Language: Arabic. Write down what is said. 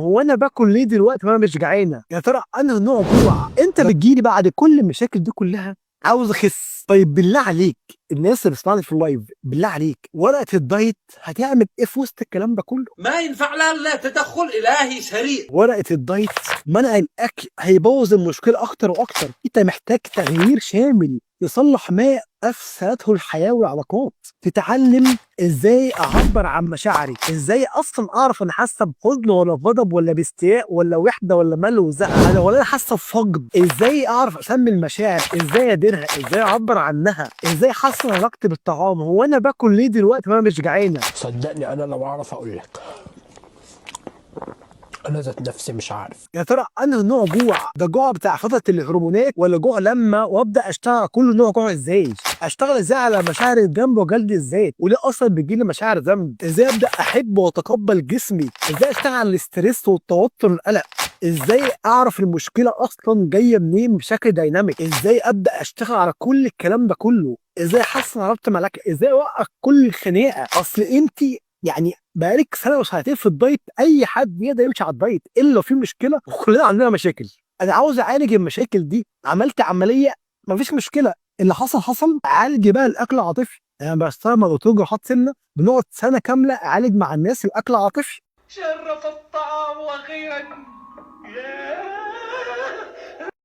هو انا باكل ليه دلوقتي وانا مش جعانه؟ يا ترى انا نوع جوع انت بتجيلي بعد كل المشاكل دي كلها عاوز اخس؟ طيب بالله عليك، الناس اللي بتسمعني في اللايف، بالله عليك ورقه الدايت هتعمل ايه في وسط الكلام ده كله؟ ما ينفع لا تدخل إلهي سريع. ورقه الدايت منع الاكل هيبوظ المشكله اكتر واكتر. انت محتاج تغيير شامل يصلح ما افسدته الحياه والعلاقات. تتعلم ازاي اعبر عن مشاعري، ازاي اصلا اعرف انا حاسه بحزن ولا بغضب ولا باستياء ولا وحده ولا ملل وزهق، انا ولا انا حاسه بفقد. ازاي اعرف اسمي المشاعر، ازاي اديرها، ازاي اعبر عنها، ازاي احسن علاقتي بالطعام. هو انا باكل ليه دلوقتي وانا مش جعانه؟ صدقني انا لو اعرف اقول لك، انا ذات نفسي مش عارف. يا ترى انهي نوع جوع؟ ده جوع بتاع فتره الهرمونات ولا جوع لما وابدا اشتغل كل نوع جوع؟ ازاي اشتغل ازاي على مشاعر الذنب وجلد الذات؟ وليه اصلا بيجيلي مشاعر ذنب؟ ازاي ابدا احب واتقبل جسمي؟ ازاي اشتغل على الاسترس والتوتر والقلق؟ ازاي اعرف المشكله اصلا جايه منين بشكل دايناميك؟ ازاي ابدا اشتغل على كل الكلام ده كله؟ ازاي احسن علاقتي مع الاكل؟ ازاي اوقف كل خناقه؟ اصل انت يعني بقالك سنه وسنتين في الدايت، اي حد يقدر يمشي على الدايت الا لو في مشكله، وكلنا عندنا مشاكل. انا عاوز اعالج المشاكل دي، عملت عمليه مفيش مشكله، اللي حصل حصل، عالج بقى الاكل العاطفي. انا بستعمل دكتور جراحات سمنه، بنقعد سنه كامله اعالج مع الناس الاكل العاطفي. شرف الطعام وأخيرا.